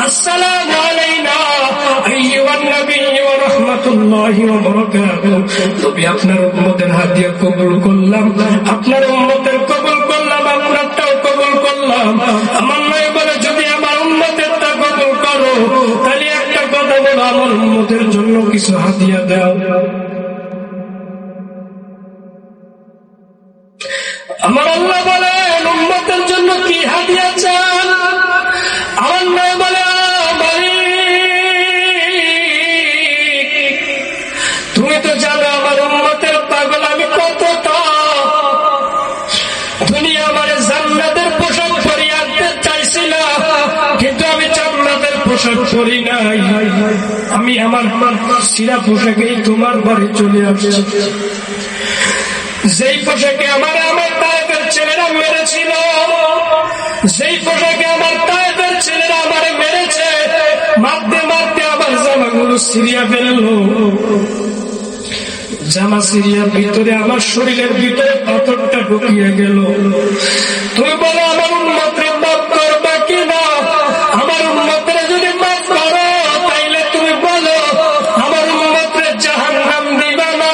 আসসালামু আলাইনা আইয়ুহান নবী ওয়া রাহমাতুল্লাহি ওয়া বারাকাতুহু। নবী আপনার উম্মতের হাদিয়া কবুল করলাম, আপনার উম্মতের কবুল করলাম, আপনারটাও কবুল করলাম। আমার নবী বলে যদি আমার উম্মতেরটা কবুল করো তাহলে একটা কথা বলো, আমার উম্মতের জন্য কিছু হাদিয়া দাও। আমার আল্লাহ বলেন উম্মতের জন্য কি হাদিয়া চান? আমার নবী বলে তুমি তো জানো আমার উম্মতের পাগল আমি কতটা। দুনিয়া আমার জান্নাতের পোশাক পরিয়ে আনতে চাইছিল, কিন্তু আমি জান্নাতের পোশাক পরি নাই। আমি আমার সিরা পোশাকেই তোমার বাড়ি চলে আসছি, যেই পোশাকে আমার তায়েফের ছেলেরা মেরেছিল, যেই পোশাকে আমার তায়েফের ছেলেরা আমার মেরেছে, মারতে মারতে আমার জামাগুলো সিরিয়া ফেললো। জামা সিরিয়ার ভিতরে আমার শরীরের ভিতরে পাথরটা ঢুকিয়ে গেল। তুমি বলো আমার উম্মতরে মাফ করবা কিনা? আমার উম্মতরে যদি মাফ করো তাইলে তুমি বলো আমার উম্মতরে জাহান্নাম দিবা না।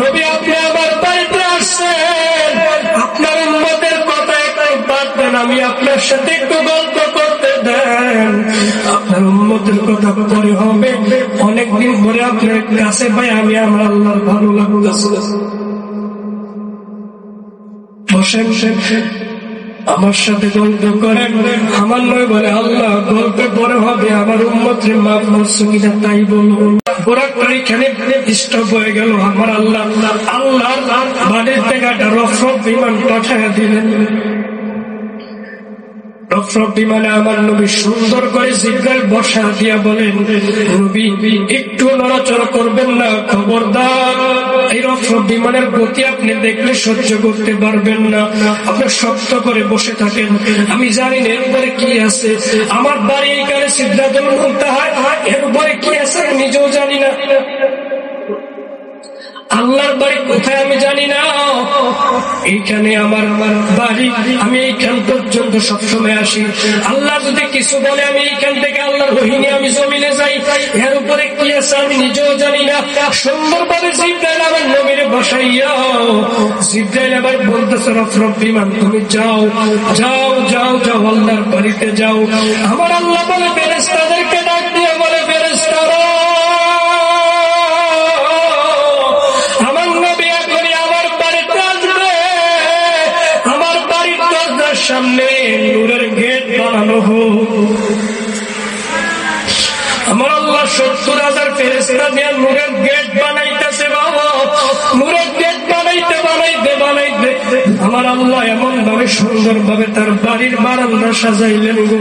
নবী আপনি আমার বাড়িতে আসছেন, আপনার উম্মতের কথা একটু বাদ দেন, আমি আপনার সাথে একটু গল্প করতে দেন। আপনার উম্মতের কথা পরে হবে, অনেকদিন পরে আপনার কাছে পাই আমি আমার আল্লাহর ভালো লাগতেছে। বসেন আমার সাথে গল্প করেন। আমার নয় বলে আল্লাহ গল্পে পরে হবে, আমার উম্মতের মাফ করছো কিনা তাই বলুন। এখানে ডিস্টার্ব হয়ে গেল। আমার আল্লাহ বাড়ির থেকে একটা রফরফ বিমান পাঠাইয়া দিলেন। রফরফ বিমানে আমার নবী সুন্দর করে জিব্রাইল বসা দিয়া বলেন নবী একটু নড়াচড়া করবেন না, খবরদার। এই রফরফ বিমানের গতি আপনি দেখলে সহ্য করতে পারবেন না, আপনি শক্ত করে বসে থাকেন। আমি জানি না এরপরে কি আছে। আমার বাড়ি এইখানে সিদ্ধাতুল মুনতাহা, এরপরে কি আছে আমি নিজেও জানি না। আল্লাহর বাড়ি কোথায় আমি জানি না। এইখানে আমার বাড়ি, আমি এইখান পর্যন্ত সবসময় আসি। আল্লাহ যদি কিছু বলে আমি এইখান থেকে আল্লাহর ওহী আমি জমিনে যাই। এর উপরে কি আছে আমি নিজেও জানি না। সুন্দরভাবে জিব্রাইল আমার নবীরে বসাইয়া জিব্রাইল আবার বলতেছে রফরফ বিমান তুমি যাও যাও যাও যাও আল্লাহর বাড়িতে যাও। আমার আল্লাহ বলে ফেরেশতাদেরকে ডাক দিয়ে বলে ফেরেশতারা সামনে নূরের গেট বানানো হোক। আমার আল্লাহ 70,000 ফেরেশতা দিয়ে নূরের গেট বানাইতেছে। বাবা নূরের গেট বানাইতে বানাইতে বানাইতে আমার আল্লাহ এমন ভাবে সুন্দর ভাবে তার বাড়ির বারান্দা সাজাইলেন গো।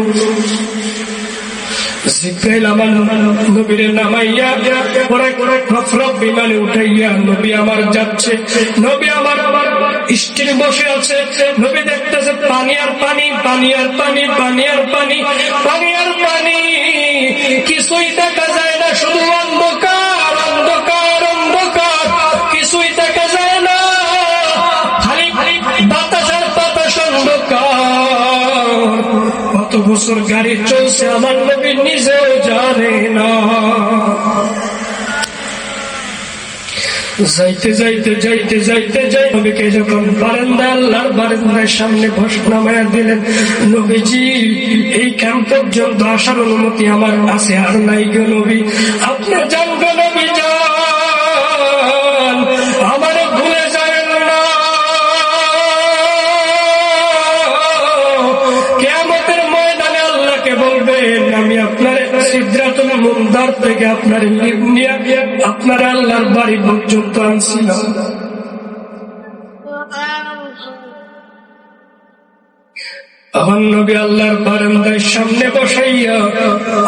জিব্রাইল আমার নবীরে নামাইয়া পরে রফরফ বিমানে উঠাইয়া নবী আমার যাচ্ছে। নবী আমার স্ত্রী বসে আছে। নবী দেখতেছে পানি আর পানি, পানি আর পানি, পানি আর পানি, পানি আর পানি, কিছুই দেখা যায় না, শুধু অন্ধকার অন্ধকার অন্ধকার, কিছুই দেখা যায় না, খালি বাতাস আর বাতাস অন্ধকার। কত বছর গাড়ি চলছে আমার নবী নিজেও জানে না। যাইতে যাইতে যাইতে যাইতে যাই নবীকে যখন বারান্দা আল্লাহর বারান্দার সামনে নামায়া দিলেন, নবীজি এই ক্যাম্প পর্যন্ত আসার অনুমতি আমার আছে আর নাই গো নবী, আপনি যান গো নবী যান, আমার ভুলে যাবেন না। কিয়ামতের ময়দানে আল্লাহকে বলবেন আমি আপনার সিদরাতুল মুনতাহা থেকে আপনার নিয়ে আপনার আল্লাহর বাড়ি পর্যন্ত আনছিলাম। আমার নবী আল্লাহর বারান্দার সামনে বসাইয়া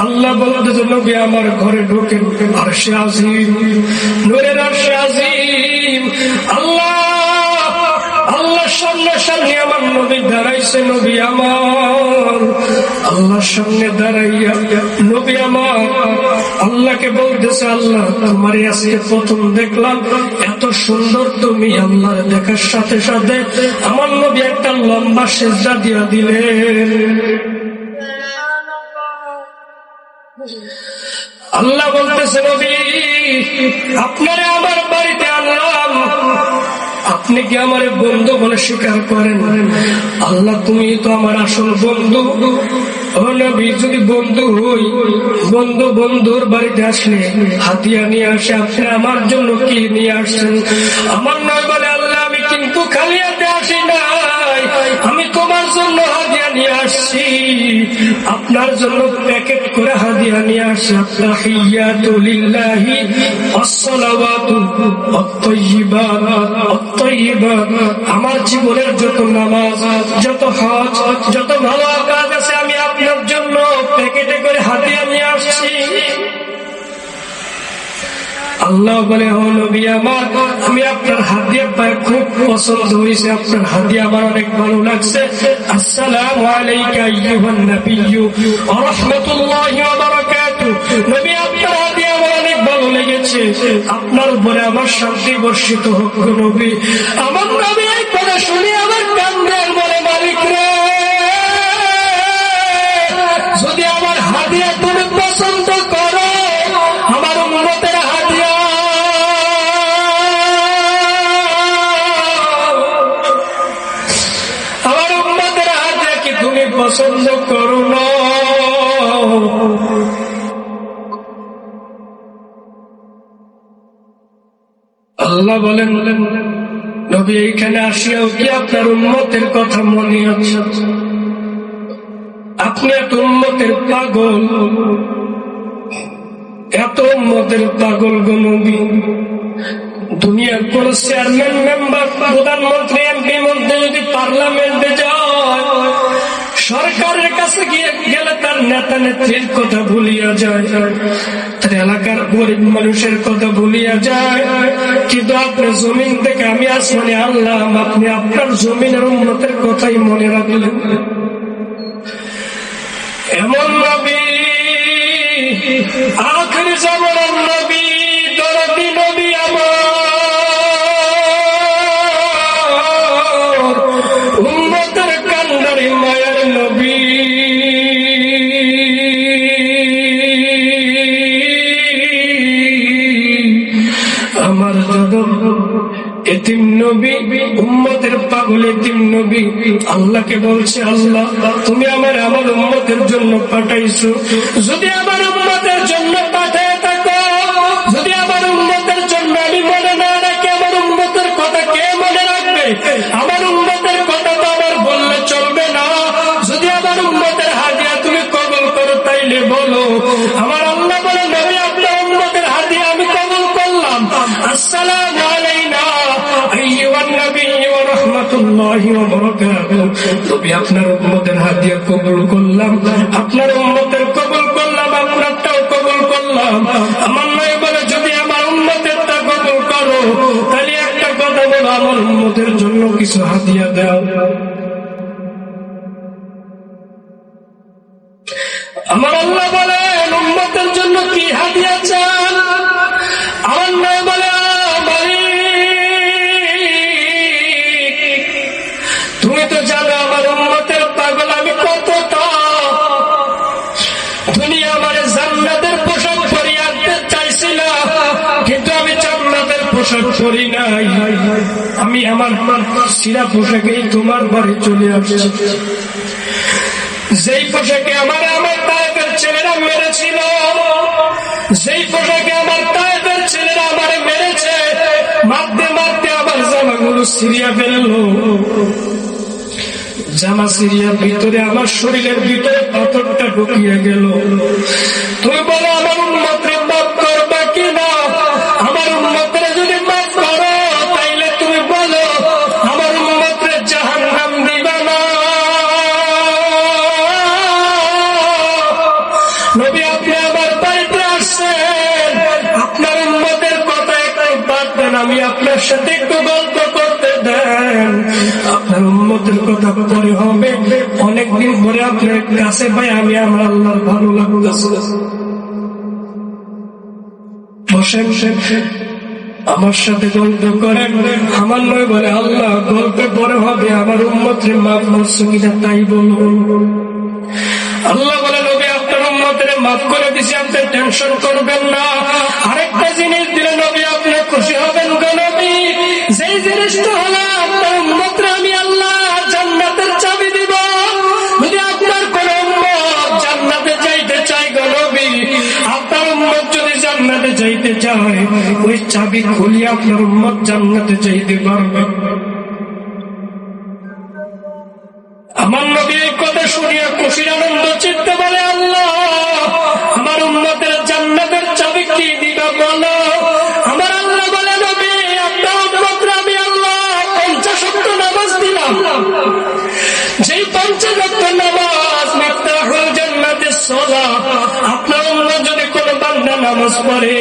আল্লাহ বলতে নবী আমার ঘরে ঢুকে আরশে আজিম, নূরের আরশে আজিম, আল্লাহ আল্লাহ সামনে সামনে আমার নবী দাঁড়াইছে। নবী আমার আল্লাহর সামনে দাঁড়াইয়া নবী আমার আল্লাহকে বলতেছে, আল্লাহ তোমার আজকে প্রথম দেখলাম, এত সুন্দর তুমি। আল্লাহর দেখার সাথে সাথে আমার নবী একটা লম্বা সেজদা দিয়া দিলেন। আল্লাহ বলতেছে, নবী আপনারে আমার বাড়িতে আনলাম, আপনি কি আমার বন্ধু বলে স্বীকার করেন? আল্লাহ তুমি তো আমার আসল বন্ধু। ও নবী, যদি বন্ধু হই, বন্ধু বন্ধুর বাড়িতে আসলে হাতিয়া নিয়ে আসে, আপনি আমার জন্য কি নিয়ে আসছেন? আমার নয় বলে, আল্লাহ আমি কিন্তু খালি হাতে আসি নাই, আমি তোমার জন্য হাতিয়া নিয়ে আসছি, আপনার জন্য প্যাকেট করে হাতিয়া নিয়ে আসছি। আত্তাহিয়াতু লিল্লাহি ওয়াসসালাওয়াতু ওয়াত-তাইয়্যিবাত ওয়াত-তাইয়্যিবাত, আমার জীবনের যত নামাজ, যত হজ, যত ভালো কাজ আছে আমি আপনার জন্য প্যাকেটে করে হাতিয়া নিয়ে আসছি। আল্লাহ বলে, ও নবী আমার, আমি আপনার হাদিয়া পায় খুব পছন্দ হয়েছে, আপনার হাদিয়া আমার অনেক ভালো লাগছে। আসসালামু আলাইকা আইয়ুহান নাবিয়্যু ওয়া রাহমাতুল্লাহি ওয়া বারাকাতুহু। নবী আপনার হাদিয়া আমার অনেক ভালো লেগেছে, আপনার উপরে আমার শান্তি বর্ষিত হোক। নবী আমার নবী এই কথা শুনে আমার কান্দার বলে, মালিক রে, যদি আমার হাদিয়া তুমি পছন্দ করো, আমার উম্মতের হাদিয়া, আমার উম্মতের হাদিয়া কি তুমি পছন্দ করো না? আল্লাহ বলেন, নবী এইখানে আসিয়াও কি আপনার উম্মতের কথা মনে আছে? আপনি এত উম্মতের পাগল, এত উম্মতের পাগল গো নবী। দুনিয়ার কোন চেয়ারম্যান, মেম্বার, প্রধানমন্ত্রী, এমপি মন্ত্রী যদি পার্লামেন্টে যায়, সরকারের কাছে গেলে তার নেতা নেত্রীর কথা ভুলিয়া যায়, তার এলাকার গরিব মানুষের কথা ভুলিয়া যায়। কিন্তু আপনার জমিন থেকে আমি আসমানে আল্লাহ, আপনি আপনার জমিনের উম্মতের কথাই মনে রাখলেন। এমন নবী, আখির জামানার নবী, দরদি নবী আমার, উম্মতের কান্ডারি মায়ের নবী। আমার জগৎ এতিম নবী, উম্মতের পাগল এতিম নবী আল্লাহকে বলছে, আল্লাহ তুমি আমার উম্মতের জন্য পাঠাইছো, যদি আমার উম্মতের জন্য পাঠায় থাকো, যদি আমার উম্মতের জন্য আমি মনে না রাখি, আমার উম্মতের কথা কে মনে রাখবে? আমার উম্মতের কথা তো আমার বললে চলবে না। যদি আমার উম্মতের হাদিয়া তুমি কবুল করো, তাইলে বলো। আমার আল্লাহ বলে, নবী আপনার উম্মতের হাদিয়া আমি কবুল করলাম। আসসালামু আলাইনা আইয়ুহান নাবিয়্যু ওয়া রাহমাতুল্লাহি ওয়া বারাকাতুহু। নবী আপনার উম্মতের হাদিয়া কবুল করলাম, আপনার উম্মতের কবুল করলাম, আপনারটাও কবুল করলাম। আমার নয় বলে, যদি আমার উম্মতেরটা কবুল করো, তাহলে একটা কথা বলো, আমার উম্মতের জন্য কিছু হাদিয়া দাও। আমার আল্লাহ বলেন, উম্মতের জন্য কি হাদিয়া চান? আমার নয় বলে, তুমি তো জানো আমার উম্মতের পাগল আমি কতটা। দুনিয়া আমার জান্নাতের পোশাক পরিয়ে আনতে চাইছিল, কিন্তু আমি জান্নাতের পোশাক পরি নাই, আমি আমার সিরা পোশাকেই তোমার বাড়ি চলে আসছি। যেই পোশাকে আমার তায়েফের ছেলেরা মেরেছিল, যেই পোশাকে আমার তায়েফের ছেলেরা আমার মেরেছে, মারতে মারতে আমার জামাগুলো সিরিয়া ফেললো, জামা সিরিয়ার ভিতরে আমার শরীরের ভিতরে পাথরটা ঢুকিয়ে গেল। তুমি বলো, আমার উম্মতরে মাফ করবা কিনা? আমার উম্মতরে যদি মাফ করো, তাইলে তুমি বলো আমার উম্মতরে জাহান্নাম দিবা না। নবী আপনি আমার বাড়িতে আসছেন, আপনার উম্মতের কথা একটু বাদ দেন, আমি আপনার সাথে একটু গল্প করতে দেন। আপনার উম্মতের কথা পরে হবে অনেকদিন পরে আপনার কাছে ভাই আমি আমার আল্লাহর ভালো লাগতেছে। বসেন আমার সাথে গল্প করেন। আমার নয় বলে আল্লাহ গল্পে পরে হবে আমার উম্মতের মাফ করছো কিনা তাই বলুন। আল্লাহ বলে নবী আপনার উম্মতের মাফ করে দিছি, আপনি টেনশন করবেন না। আরেকটা জিনিস দিলে নবী আপনি খুশি হবেন গো নবী, যেই জিনিসটা হলো আপনার উম্মতরে আমি আল্লাহ জান্নাতের চাবি দিব। যদি আপনার কোন উম্মত জান্নাতে যাইতে চায় গো নবী, আপনার উম্মত যদি জান্নাতে যাইতে চায় ওই চাবি খুলিয়ে আপনার উম্মত জান্নাতে যাইতে পারবে। আমার নবী এই কথা শুনিয়া খুশির আনন্দ চিত্তে বলে আল্লাহ আমার উম্মতের জান্নাতের চাবি কি দিবা বলো। আমার আল্লাহ বলে নবী আপনার উম্মতরে আমি আল্লাহ 50 ওয়াক্ত নামাজ দিলাম। যেই 50 ওয়াক্ত নামাজ মিফতাহুল জান্নাতিস সালাহ, আপনার উম্মত যদি কোন বান্দা নামাজ পড়ে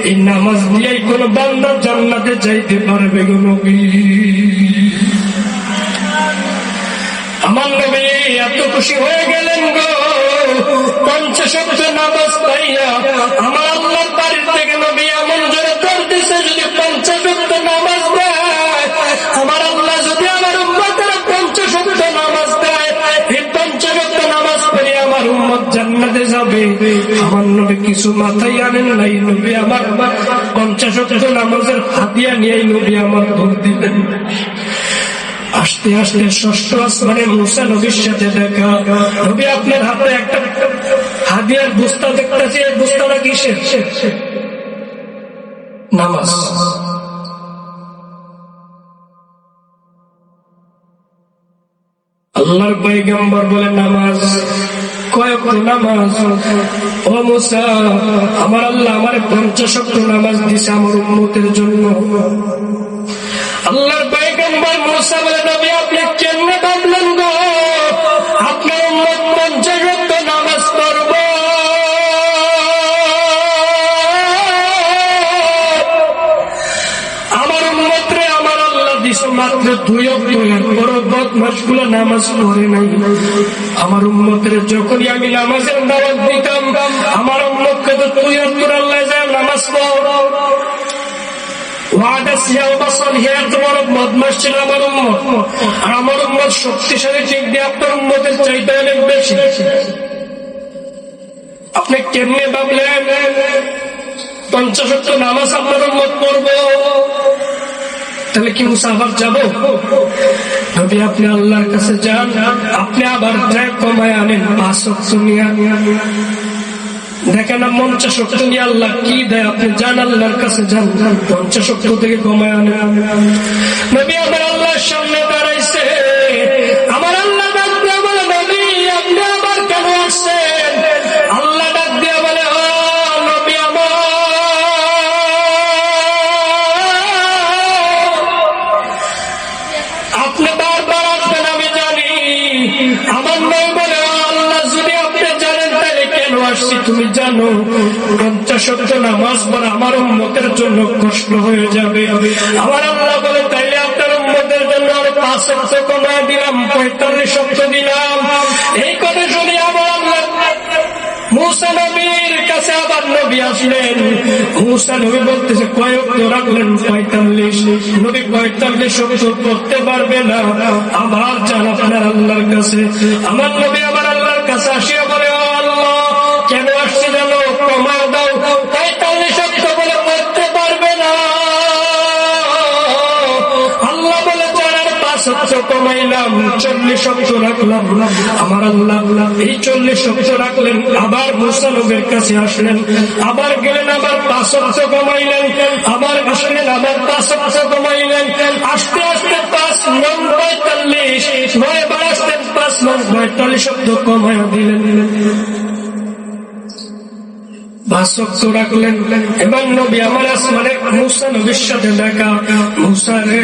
এই নামাজ দিয়েই কোন বান্দা জান্নাতে যাইতে পারবে গো নবী। আমার নবী এত খুশি হয়ে গেলেন গো 50 ওয়াক্ত নামাজ পাইয়া। আমার আল্লাহর বাড়ির থেকে নবী এমন জোরে করতেছে যদি 50 ওয়াক্ত নামাজ দেয়, আমার আল্লাহ যদি আমার উম্মতের 50 ওয়াক্ত নামাজ দেয়, এই 50 ওয়াক্ত নামাজ পড়ে আমার উম্মত জান্নাতে যাবে। আমার নবী কিছু মাথায় আনেন নাই, নবী আমার 50 ওয়াক্ত নামাজের হাদিয়া নিয়ে নবী আমার দৌড় দিলেন। আস্তে আস্তে ষষ্ঠ আসমানে মুসা নবীর সাথে দেখা। নবী আপনার হাতে একটা হাদিয়ার বস্তা দেখতেছি, এই বস্তাটা কিসের? নামাজ। আল্লাহর পয়গম্বর বলে নামাজ কয়েক নামাজ। ও মুসা আমার আল্লাহ আমার 50 ওয়াক্ত নামাজ দিছে আমার উম্মতের জন্য। আল্লাহর পয়গম্বর মুসা বলে নবী আপনি কেমনে ভাবলেন গো আপনার উম্মত 50 ওয়াক্ত নামাজ পড়বে? আমার উম্মতরে আমার আল্লাহ দিছে মাত্র 2 ওয়াক্ত, বড় বদমাশগুলো নামাজ পড়ে নাই। আমার উম্মতের যখনই আমি নামাজের দাওয়াত দিতাম আমার উম্মতকে তো 2 ওয়াক্ত আল্লাহ যায় নামাজ পড়ো বদমাস ছিল আমার উম্মত। আর আমার উম্মত শক্তিশালী ঠিক দিয়ে আপনার উম্মতের চাইতে অনেক বেশি। আপনি কেমনে ভাবলেন 50 ওয়াক্ত নামাজ আপনার উম্মত পড়বো? তাহলে কি মুসাফার যাব? নবী আপনি আল্লাহর কাছে যান, আপনি আবার কমায় আনেন 5 ওয়াক্ত নিয়ে। দেখেন 50 ওয়াক্ত নিয়ে আল্লাহ কি দেয়, আপনি যান আল্লাহর কাছে যান, 50 ওয়াক্ত থেকে কমায় আনেন। নবী আমার আল্লাহর সামনে দাঁড়াইছে। আমার আল্লাহ ডাক দিয়ে বলে নবী আপনি আবার কেন আসছেন? আল্লাহ ডাক দিয়ে বলে ও নবী আমার আপনি বারবার আসবেন আমি জানি। আমার নবী বলে আল্লাহ যদি আপনি জানেন তাহলে কেন আসছি তুমি জানো? 50 ওয়াক্ত নামাজ পড়া আমার উম্মতের জন্য কষ্ট হয়ে যাবে। আমার আল্লাহ বলে তাইলে আপনার উম্মতের জন্য আর 5 ওয়াক্ত কমায় দিলাম, 45 ওয়াক্ত দিলাম। এই কথা শুনে আবার আল্লাহ মুসা নবীর কাছে আবার নবী আসলেন। মুসা নবী বলতেছে কয় ওয়াক্ত রাখলেন? 45। নবী 45 ওয়াক্ত পড়তে পারবে না, আবার যান আপনার আল্লাহর কাছে। আমার নবী আবার আল্লাহর কাছে আসিয়া বলে ও আল্লাহ কেন আসছে জানো? কমায় দাও। 45 ওয়াক্ত বলে পড়তে পারবে না। আল্লাহ বলে 5 ওয়াক্ত কমাইলাম, 40 ওয়াক্ত রাখলাম। আমার আল্লাহ এই 40 ওয়াক্ত রাখলেন। আবার মুসা নবীর কাছে আসলেন, আবার গেলেন, আবার 5 ওয়াক্ত কমাইলেন, আবার আসলেন, আবার 5 ওয়াক্ত কমাইলেন। আস্তে আস্তে 5 9 45, 9 বার আসতেন 5 9 45 ওয়াক্ত কমাইয়া দিলেন। 5 ওয়াক্ত রাখলেন। এবার নবী আমার আসমানে মুসা নবীর সাথে দেখা। মুসা রে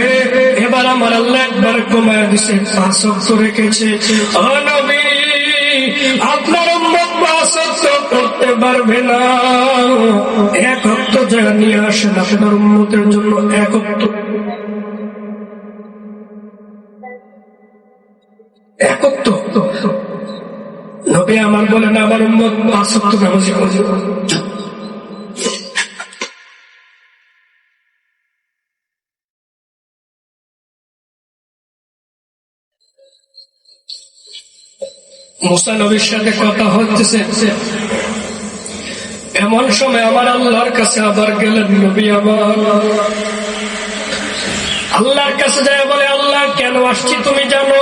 এবার আমার আল্লাহ একবার কমায়া দিছে, 5 ওয়াক্ত রেখেছে। ও নবী আপনার উম্মত 5 ওয়াক্ত করতে পারবে না, 1 ওয়াক্ত জায়গা নিয়ে আসেন আপনার উম্মতের জন্য 1 ওয়াক্ত। একত্র নবী আমার বলেন আমার উম্মত 5 ওয়াক্ত নামাজি হবে। মুসা নবীর সাথে কথা হচ্ছে, এমন সময় আমার আল্লাহর কাছে আবার গেলেন নবী আমার। আল্লাহর কাছে যায় বলে, আল্লাহ কেন আসছি তুমি জানো?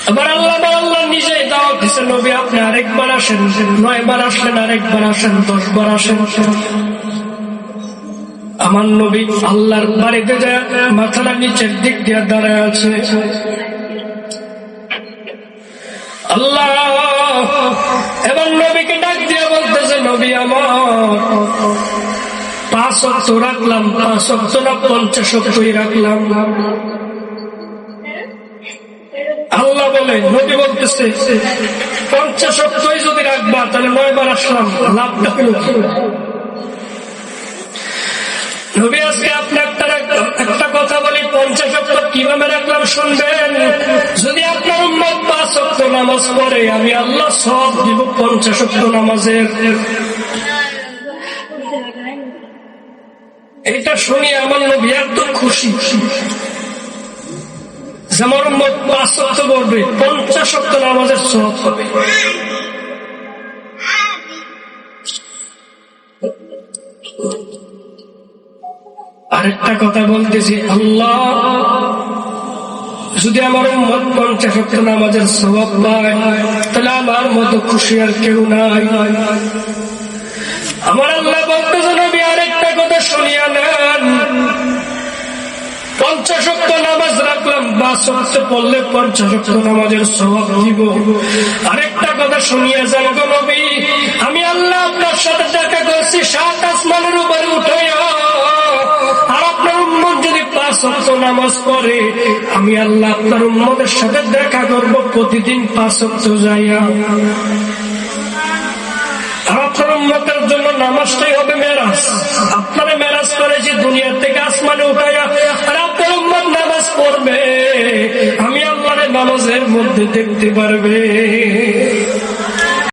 আবার আল্লাহ নিজেই দাওয়াত দিচ্ছে, নবী আপনি আরেকবার আসেন, 9 বার আসলেন, আরেকবার আসেন, 10 বার আসেন। আমার নবী আল্লাহর বাড়িতে যায় মাথাটা নিচের দিক দিয়ে দাঁড়ায় আছে। আল্লাহ এবার নবীকে ডাক দিয়ে বলতেছে, নবী আমার 5 ওয়াক্ত রাখলাম, 5 ওয়াক্ত না 50 ওয়াক্তই রাখলাম। আল্লাহ বলে, নবী বলতেছে 50 ওয়াক্তই যদি রাখবা তাহলে 9 বার আসলাম, লাভটা পেল কি? নবী আজকে আপনার একটা কথা বলি, 50 ওয়াক্ত কিভাবে রাখলাম শুনবেন। যদি আপনার উম্মত 5 ওয়াক্ত নামাজ পড়ে, আমি আল্লাহ সওয়াব দিব 50 ওয়াক্ত নামাজের। এটা শুনে আমার নবী এত খুশি যে আমার উম্মত 5 ওয়াক্ত পড়বে, 50 ওয়াক্ত নামাজের সওয়াব হবে। আরেকটা কথা বলতেছি, আল্লাহ যদি আমার উম্মত 50 ওয়াক্ত নামাজের সওয়াব পায়, তাহলে আমার মতো খুশি আর কেউ নাই। আমার আল্লাহ বলতেছে, নবী আরেকটা কথা শুনিয়া নেন, 50 ওয়াক্ত নামাজ রাখলাম, 5 ওয়াক্ত পড়লে 50 ওয়াক্ত নামাজের সওয়াব দিব। আরেকটা কথা শুনিয়া যান গো নবী, আমি আল্লাহ আপনার সাথে দেখা করছি 7 আসমানের উপরে উঠাইয়া, আর আপনার উম্মত যদি 5 ওয়াক্ত নামাজ পড়ে, আমি আল্লাহ আপনার উম্মতের সাথে দেখা করব প্রতিদিন 5 ওয়াক্ত যাইয়া। আর আপনার উম্মতের জন্য নামাজটাই হবে মেরাজ। আপনারা মেরাজ করেছি দুনিয়া থেকে আসমানে উঠাইয়া, আর আপনার উম্মত নামাজ পড়বে, আমি আল্লাহর নামাজের মধ্যে দেখতে পারবে।